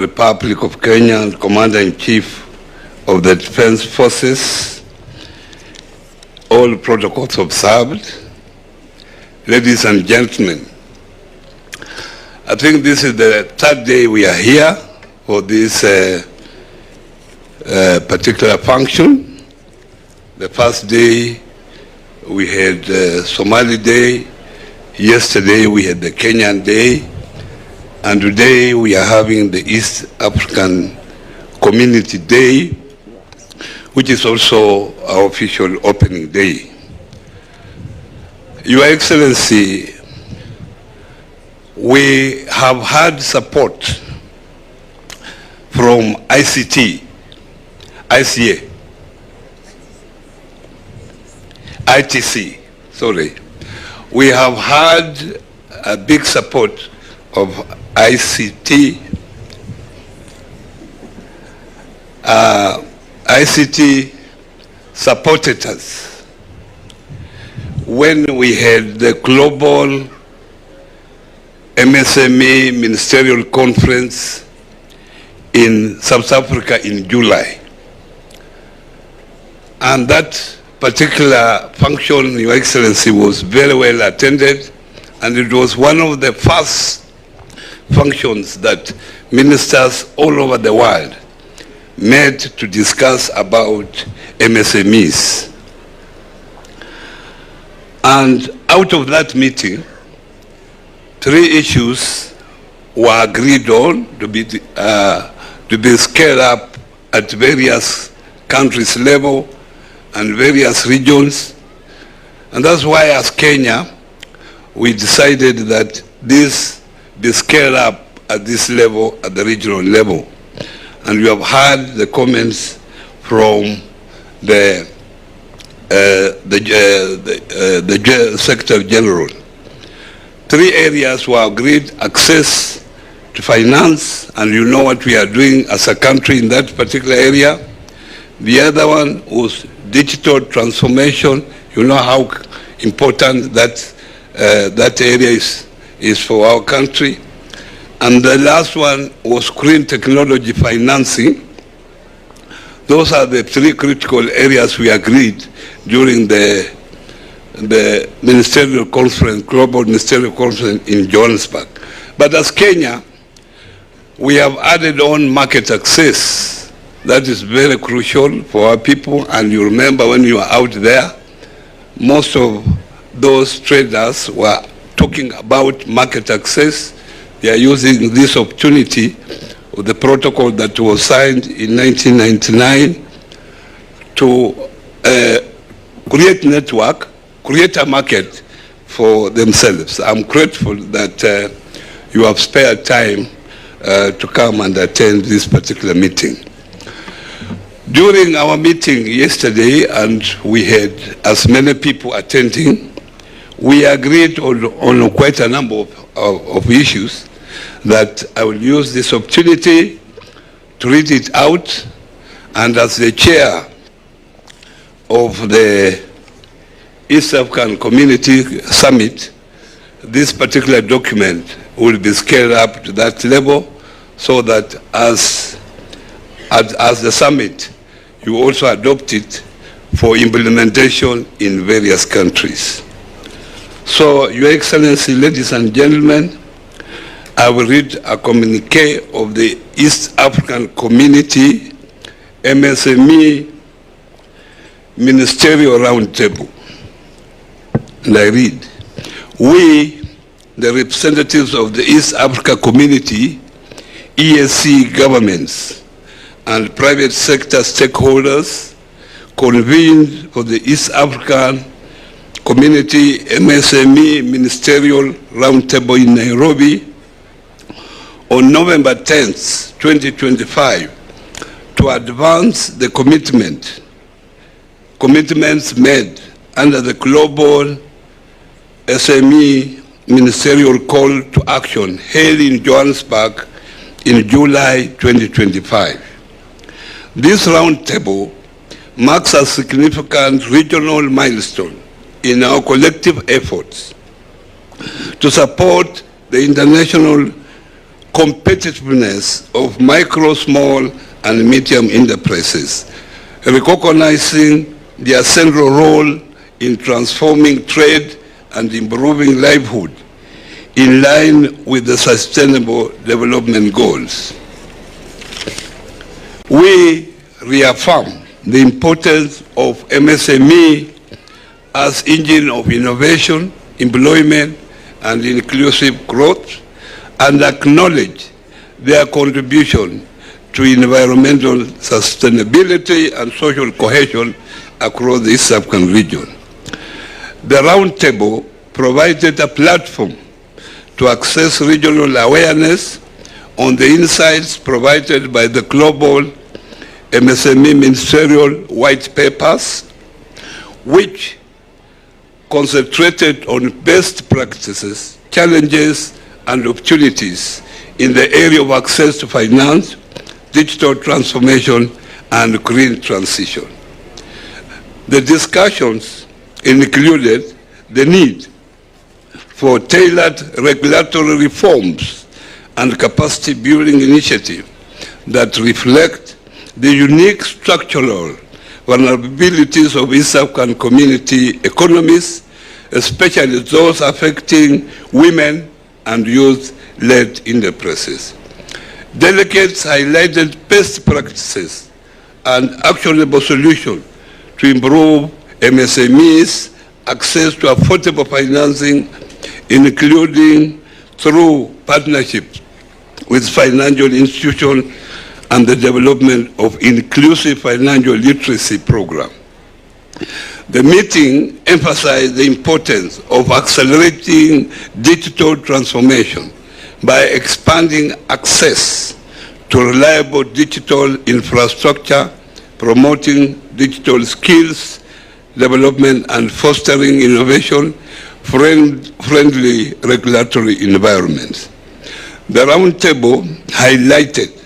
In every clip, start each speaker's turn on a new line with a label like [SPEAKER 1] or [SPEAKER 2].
[SPEAKER 1] Republic of Kenya and Commander-in-Chief of the Defense Forces, all protocols observed. Ladies and gentlemen, I think this is the third day we are here for this particular function. The first day we had Somali Day, yesterday we had the Kenyan Day, and today we are having the East African Community Day, which is also our official opening day. Your Excellency, we have had support from ICA. We have had a big support of ICT. ICT supported us when we had the global MSME Ministerial Conference in South Africa in July. And that particular function, Your Excellency, was very well attended, and it was one of the first functions that ministers all over the world met to discuss about MSMEs. And out of that meeting, 3 issues were agreed on to be scaled up at various countries level and various regions. And that's why, as Kenya, we decided that this be scaled up at this level, at the regional level. And we have heard the comments from the Secretary General. 3 areas were agreed: access to finance, and you know what we are doing as a country in that particular area. The other one was digital transformation. You know how important that area is for our country. And the last one was green technology financing. Those are the 3 critical areas we agreed during the ministerial conference, global ministerial conference in Johannesburg. But as Kenya, we have added on market access. That is very crucial for our people. And you remember when you were out there, most of those traders were talking about market access. They are using this opportunity of the protocol that was signed in 1999 to create network, create a market for themselves. I'm grateful that you have spared time to come and attend this particular meeting. During our meeting yesterday, and we had as many people attending, we agreed on quite a number of issues that I will use this opportunity to read it out. And as the chair of the East African Community Summit, this particular document will be scaled up to that level, so that as the summit, you also adopt it for implementation in various countries. So, Your Excellency, ladies and gentlemen, I will read a communique of the East African Community MSME Ministerial Roundtable. And I read: we, the representatives of the East Africa Community, EAC governments, and private sector stakeholders, convened for the East African Community MSME Ministerial Roundtable in Nairobi on November 10th, 2025, to advance the commitments made under the Global SME Ministerial Call to Action held in Johannesburg in July 2025. This roundtable marks a significant regional milestone in our collective efforts to support the international competitiveness of micro, small, and medium enterprises, recognizing their central role in transforming trade and improving livelihood in line with the Sustainable Development Goals. We reaffirm the importance of MSME as engine of innovation, employment, and inclusive growth, and acknowledge their contribution to environmental sustainability and social cohesion across the East African region. The roundtable provided a platform to access regional awareness on the insights provided by the global MSME ministerial white papers, which concentrated on best practices, challenges, and opportunities in the area of access to finance, digital transformation, and green transition. The discussions included the need for tailored regulatory reforms and capacity building initiatives that reflect the unique structural vulnerabilities of East African community economies, especially those affecting women and youth-led enterprises. Delegates highlighted best practices and actionable solutions to improve MSMEs' access to affordable financing, including through partnerships with financial institutions and the development of inclusive financial literacy program. The meeting emphasized the importance of accelerating digital transformation by expanding access to reliable digital infrastructure, promoting digital skills development, and fostering innovation friendly regulatory environments. The roundtable highlighted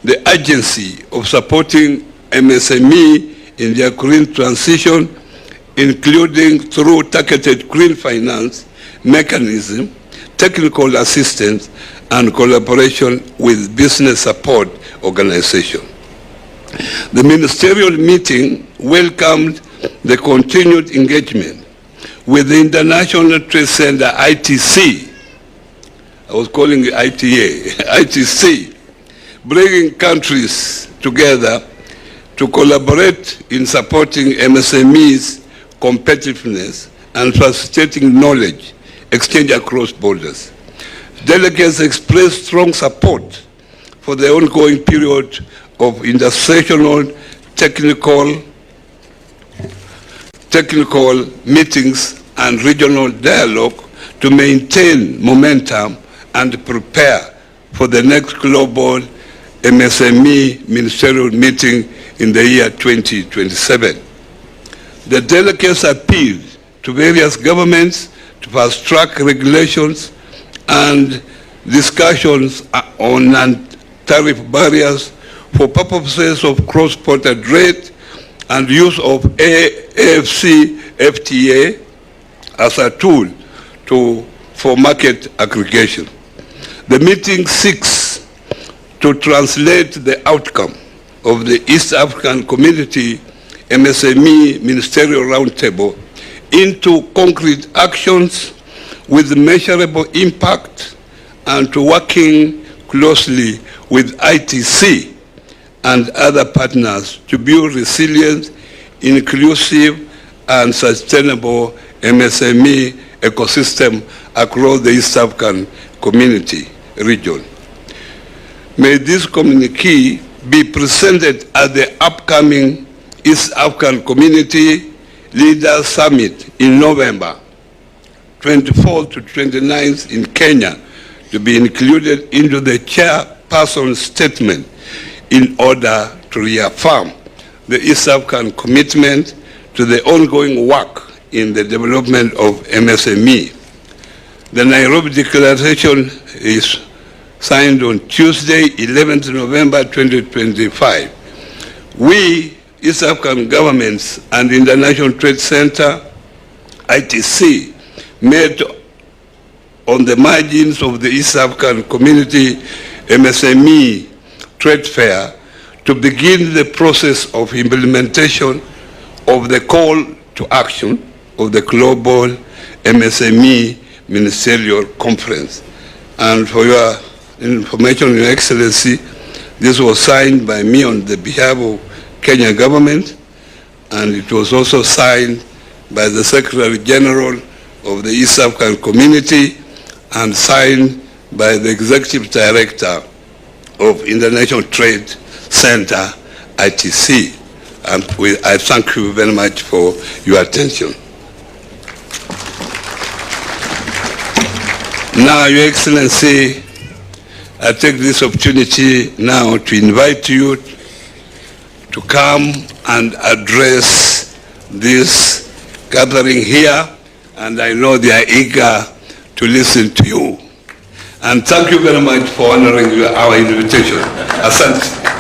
[SPEAKER 1] the urgency of supporting MSME in their green transition, including through targeted green finance mechanism, technical assistance, and collaboration with business support organizations. The ministerial meeting welcomed the continued engagement with the International Trade Center, ITC. I was calling it ITA, ITC, bringing countries together to collaborate in supporting MSMEs' competitiveness and facilitating knowledge exchange across borders. Delegates expressed strong support for the ongoing period of intersessional technical meetings and regional dialogue to maintain momentum and prepare for the next global MSME ministerial meeting in the year 2027. The delegates appealed to various governments to fast-track regulations and discussions on non-tariff barriers for purposes of cross-border trade and use of AFC FTA as a tool for market aggregation. The meeting seeks to translate the outcome of the East African Community MSME Ministerial Roundtable into concrete actions with measurable impact, and to working closely with ITC and other partners to build resilient, inclusive, and sustainable MSME ecosystem across the East African Community region. May this communique be presented at the upcoming East African Community Leaders Summit in November 24th to 29th in Kenya, to be included into the chairperson's statement in order to reaffirm the East African commitment to the ongoing work in the development of MSME. The Nairobi Declaration is signed on Tuesday, 11th November 2025. We, East African governments and International Trade Center, ITC, made on the margins of the East African Community MSME Trade Fair to begin the process of implementation of the call to action of the Global MSME Ministerial Conference. And for your information, Your Excellency, this was signed by me on the behalf of Kenya government, and it was also signed by the Secretary General of the East African Community and signed by the Executive Director of International Trade Center, ITC. And I thank you very much for your attention. Now, Your Excellency, I take this opportunity now to invite you to come and address this gathering here, and I know they are eager to listen to you. And thank you very much for honoring our invitation. Asante.